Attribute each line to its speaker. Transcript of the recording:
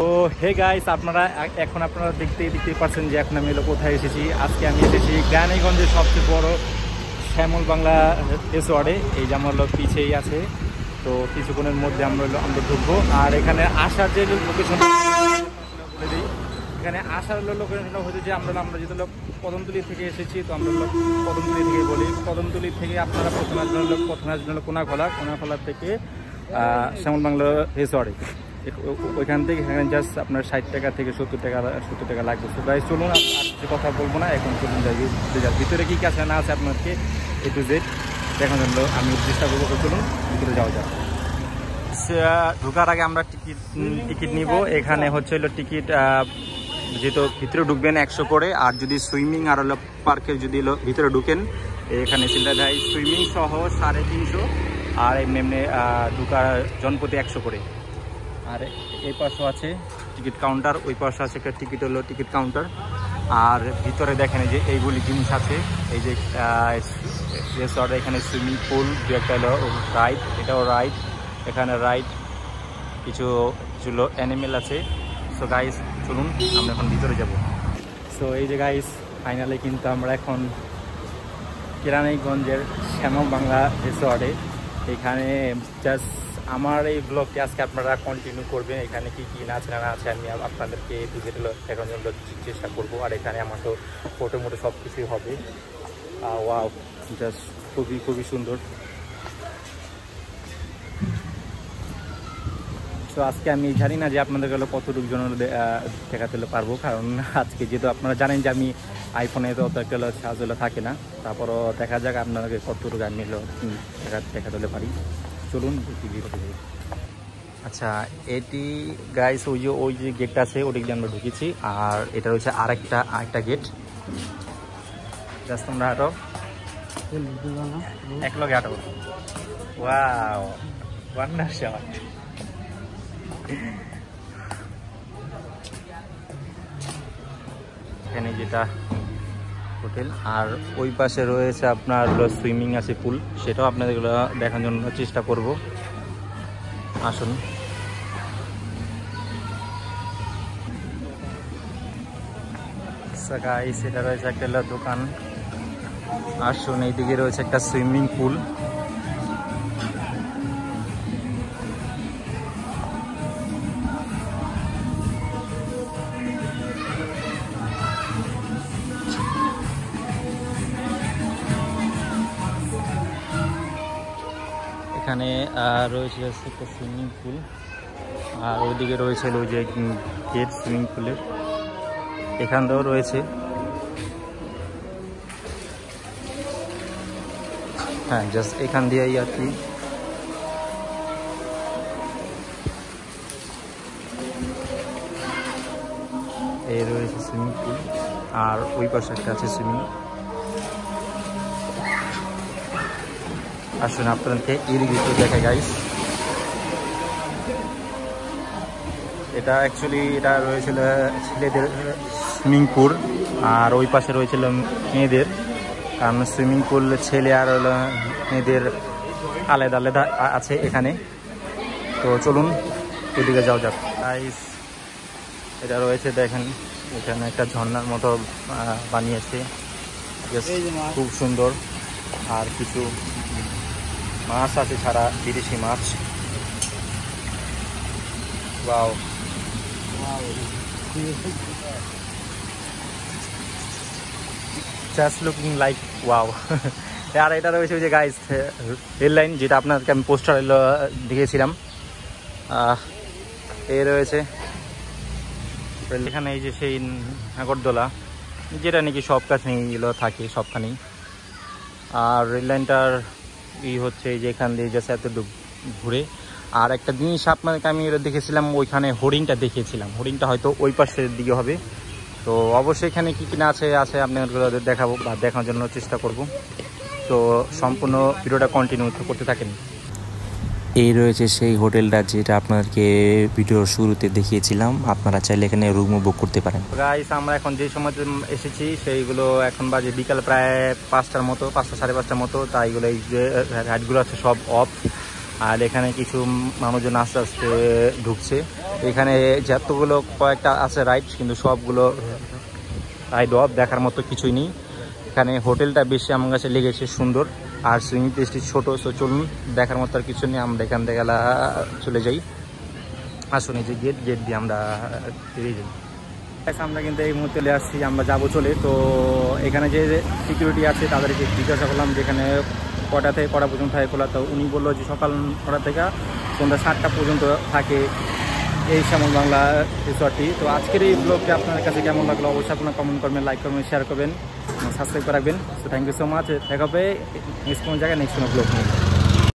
Speaker 1: তো hey guys, আপনারা দেখতেই পাচ্ছেন যে এখন আমি কোথায় এসেছি। আজকে আমি এসেছি গ্রানীগঞ্জের সবচেয়ে বড় শ্যামল বাংলা রিসোর্টে। এই যে আমার পিছেই আছে। তো কিছুক্ষণের মধ্যে আমরা ঢুকবো। আর এখানে আসার যে লোকেশন বলে দিই, এখানে আসার লোকেশনটা হচ্ছে যে আমরা যেহেতু কদমতলি থেকে এসেছি, তো আমরা কদমতলি থেকে বলি। কদমতলি থেকে আপনারা প্রথমে আসবেন কোনাখলা থেকে শ্যামল বাংলা রিসোর্টে। ওইখান থেকে এখানে জাস্ট আপনার 60 টাকা থেকে 70 টাকা লাগবে। তো গাইস চলুন, আর কিছু কথা বলবো না, এখন চলুন যাই ভিতরে কী আছে না আছে আপনাকে A to Z দেখার জন্য আমি চেষ্টা করবো। চলুন ভিতরে যাওয়া যাক। ঢোকার আগে আমরা টিকিট নিব। এখানে হচ্ছে টিকিট, যেহেতু ভিতরে ঢুকবেন 100 করে, আর যদি সুইমিং আর পার্কের যদি ভিতরে ঢুকেন এখানে চিন্তা সুইমিং সহ 350, আর এমনি ঢুকার জনপ্রতি 100 করে। আর এই পাশে আছে টিকিট কাউন্টার, ওই পাশে আছে একটা টিকিট কাউন্টার। আর ভিতরে দেখেন যে এইগুলি জিনিস আছে। এই যে রিসর্ট, এখানে সুইমিং পুল, দু একটা হলো রাইড, এটাও রাইড, এখানে রাইড, কিছু অ্যানিমেল আছে। সো গাইস চলুন আমরা এখন ভিতরে যাব। সো এই যে গাইস ফাইনালি কিন্তু আমরা এখন কেরানীগঞ্জের শ্যামল বাংলা রিসর্টে। এখানে জাস্ট আমার এই ব্লগটি আজকে আপনারা কন্টিনিউ করবেন। এখানে কি না আছে আমি আপনাদেরকে দেখানোর জন্য চেষ্টা করবো। আর এখানে আমার তো ফটো সব কিছুই হবে। ওয়াও, জাস্ট খুবই সুন্দর। তো আজকে আমি জানি না যে আপনাদের গেলে কতটুকু জন দেখাতে পারবো, কারণ আজকে যেহেতু আপনারা জানেন যে আমি আইফোনে তো অত একটা চার্জ থাকে না। তারপরও দেখা যাক আপনাদেরকে কতটুকু আমি দেখাতে পারি। চলুন আচ্ছা, এটি গাইস ওই যে গেটটা আছে ওদিক দিয়ে আমরা ঢুকেছি। আর এটা রয়েছে আরেকটা গেট। জাস্ট তোমরা হাঁটো, এক লগে হাঁটো। Wow, wonder shot. এখানে যেটা হোটেল, আর ওই পাশে রয়েছে আপনার সুইমিং আছে, পুল, সেটাও আপনাদের দেখার জন্য চেষ্টা করব। আসুন। গাইস এটা রয়েছে একটা দোকান। আসুন, এইদিকে রয়েছে একটা সুইমিং পুল। এখানে রয়েছে একটা সুইমিং পুল, আর ওইদিকে রয়েছে ওই যে গেট সুইমিং পুলের, এখানটাও রয়েছে। হ্যাঁ, জাস্ট এখান দিয়েই আর কি। এই রয়েছে সুইমিং পুল, আর ওই পাশে একটা আছে সুইমিং। আসুন আপনাদেরকে ইরিগেটর দেখা গাইস। এটা অ্যাকচুয়ালি এটা রয়েছিল ছেলেদের সুইমিং পুল, আর ওই পাশে রয়েছিল মেয়েদের। কারণ সুইমিং পুল ছেলে আর মেয়েদের আলাদা আছে এখানে। তো চলুন ওইদিকে যাওয়া যাক গাইস। এটা রয়েছে দেখেন, এখানে একটা ঝর্ণার মতো বানিয়েছে, খুব সুন্দর। আর কিছু মাছ আছে, ছাড়া বিদেশি মাছ। Wow, just looking like wow. আর এটা রয়েছে ওই যে গাইস রেল লাইন, যেটা আপনাদেরকে আমি পোস্টার দেখিয়েছিলাম। এ রয়েছে এখানে এই যে সেই নাগরদোলা, যেটা নাকি সব কাছেই থাকে সবখানেই। আর রেল লাইনটার হচ্ছে এই যে এখান দিয়ে জাস্ট এতটুকু ঘুরে। আর একটা জিনিস আপনাদেরকে আমি দেখেছিলাম, ওইখানে হরিণটা দেখিয়েছিলাম। হরিণটা হয়তো ওই পাশের দিকে হবে। তো অবশ্যই এখানে কি না আছে আপনাদের দেখাবো বা দেখানোর জন্য চেষ্টা করব। তো সম্পূর্ণ ভিডিওটা কন্টিনিউ করতে থাকেন।
Speaker 2: এই রয়েছে সেই হোটেলটা যেটা আপনাদেরকে ভিডিওর শুরুতে দেখিয়েছিলাম। আপনারা চাইলে এখানে রুমও বুক করতে পারেন।
Speaker 1: গাইস আমরা এখন যে সময় এসেছি সেইগুলো এখন বাজে বিকাল প্রায় 5টার মতো, 5টা সাড়ে 5টার মতো। তাই এগুলো এই যে রাইডগুলো আছে সব অফ। আর এখানে কিছু মানুষজন আস্তে আস্তে ঢুকছে। এখানে যতগুলো কয়েকটা আছে রাইড, কিন্তু সবগুলো রাইড অফ, দেখার মতো কিছুই নেই। এখানে হোটেলটা বেশি আমার কাছে লেগেছে সুন্দর, আর সুইমিং প্লেসটি ছোটো। সো চলুন, দেখার মতো আর কিছু নেই, আমরা এখান থেকে চলে যাই। আসুন, এই যে গেট দিয়ে আমরা ফিরে যাই। আমরা কিন্তু এই মুহূর্তে চলে আসছি, আমরা যাবো চলে। তো এখানে যে সিকিউরিটি আছে তাদেরকে জিজ্ঞাসা করলাম যে এখানে কটা থেকে কটা পর্যন্ত থাকে খোলা। তো উনি বললো যে সকাল 9টা থেকে সন্ধ্যা 7টা পর্যন্ত থাকে এই শ্যামল বাংলা রিসর্টটি। তো আজকের এই ব্লগটি আপনাদের কাছে কেমন লাগলো অবশ্যই আপনারা কমেন্ট করবেন, লাইক করবেন, শেয়ার করবেন, সাবস্ক্রাইব করে রাখবেন। তো থ্যাংক ইউ সো মাচ। দেখা হবে নেক্সট কোনো জায়গায় নেক্সট কোনো ব্লগ নিয়ে।